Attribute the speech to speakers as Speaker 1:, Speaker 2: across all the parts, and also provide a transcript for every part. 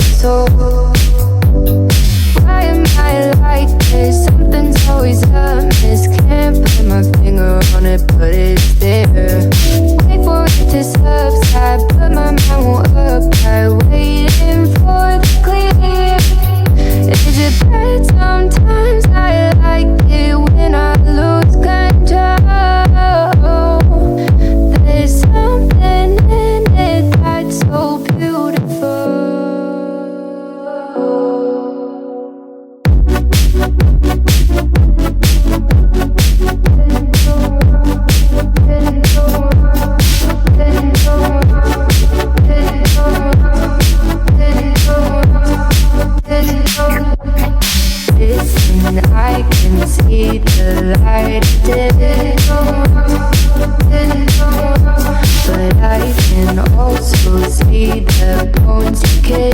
Speaker 1: soul. Why am I like this? Something's always amiss. Can't put my finger on it, but it's there. Wait for it to subside, but my mind won't apply. Waiting for the clear. Is it bad? Sometimes I like it when I lose control. There's something in it that's so beautiful. Listen, I can see the light of day, but I can also see the bones decay.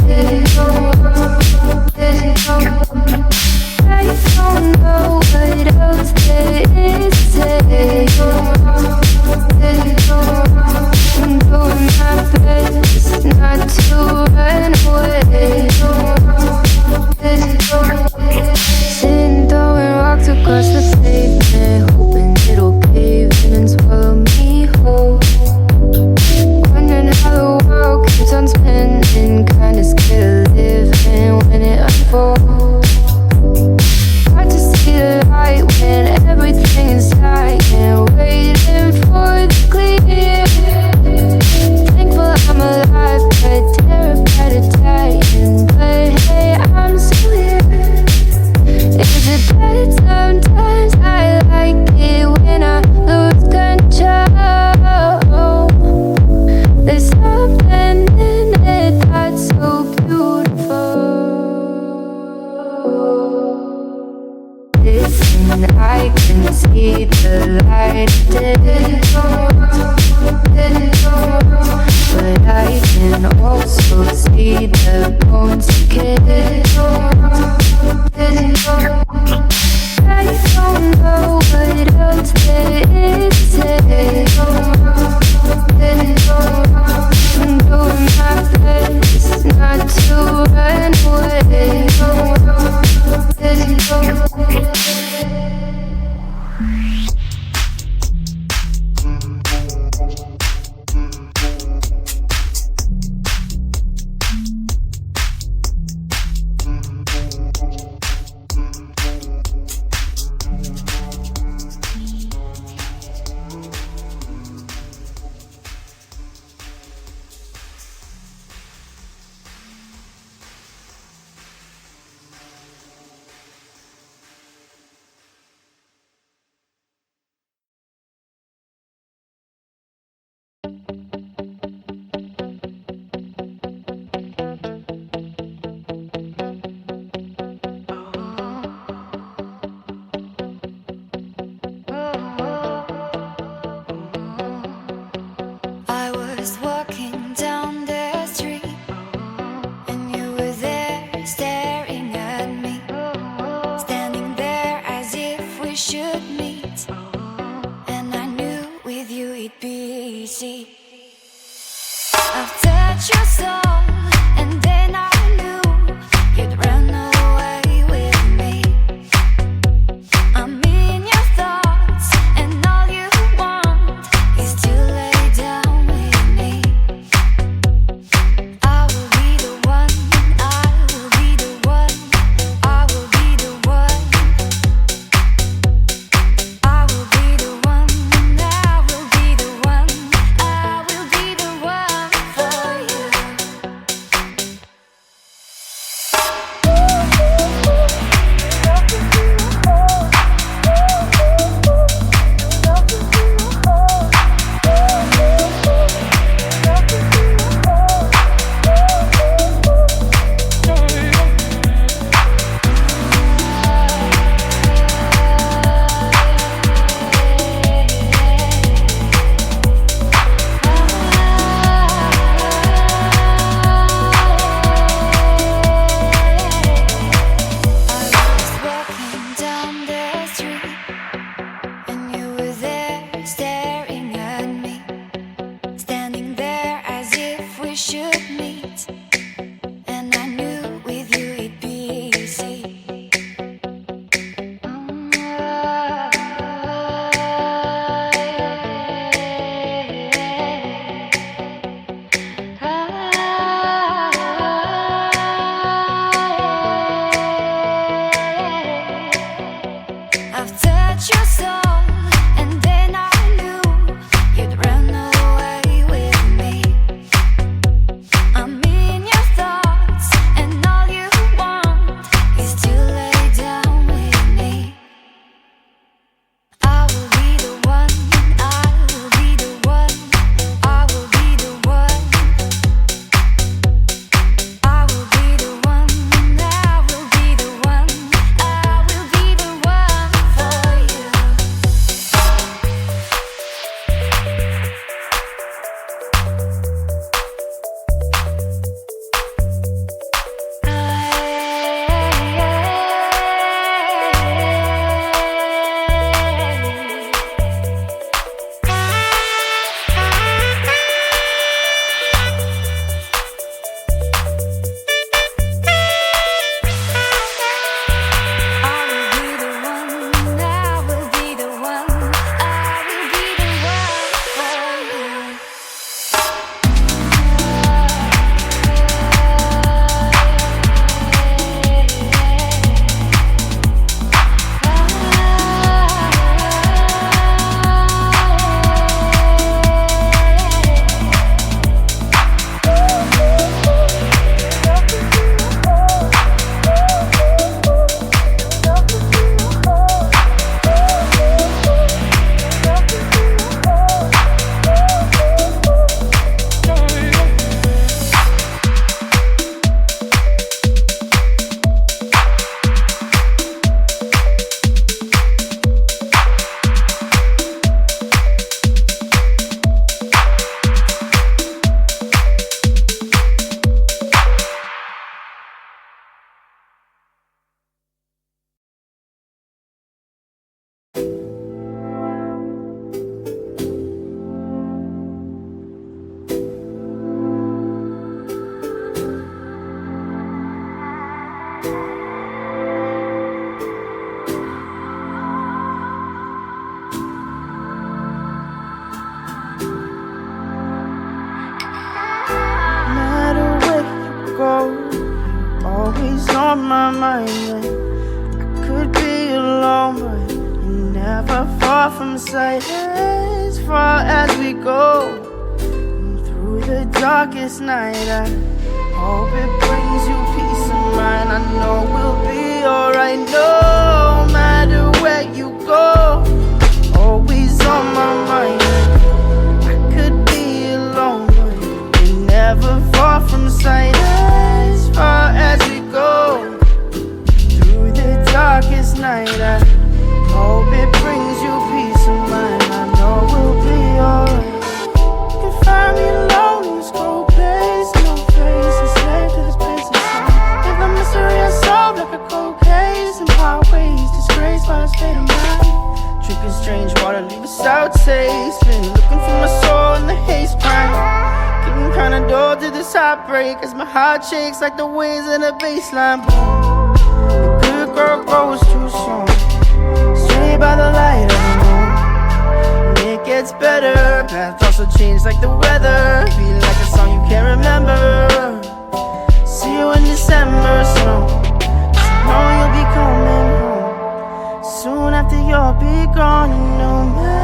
Speaker 1: I don't know what else there is to say. I'm doing my best not to run away. Sitting throwing rocks across the pavement, hoping it'll cave in and swallow me whole. Wondering how the world keeps on spinning, kinda scared of living when it unfolds. Hard to see the light when everything is dying, waiting for the clear. Thankful I'm alive, but terrified of dying. But hey, I'm still here. Is it bad? Sometimes I like it when I lose control. There's something in it that's so beautiful. Listen, I can see the light of day, but I can also see the bones decay. I don't know what else there is to say. I'm doing my best not to run away.
Speaker 2: Always on my mind. I could be alone, but you're never far from sight. As far as we go, through the darkest night, I hope it brings you peace of mind. I know we'll be alright, no matter where you go. Always on my mind. I could be alone, but you're never far from sight. As far as we go, through the darkest night, I hope it brings you peace of mind. I know we'll be alright. You can find me alone in this cold place, no face, a slave to this place inside. Live a mystery unsolved like a cold case, and part ways, disgraced by the state of mind. Drinking strange water, leave a sour taste. Been looking for my soul in the haze prime. Getting kinda dull to this heartbreak, as my heart shakes like the waves in a baseline. Boom. The good girl goes too soon, straight by the light of the moon. And it gets better, path also changed like the weather. Feel like a song you can't remember. See you in December snow, 'cause I know you'll be coming home soon after you'll be gone. And no matter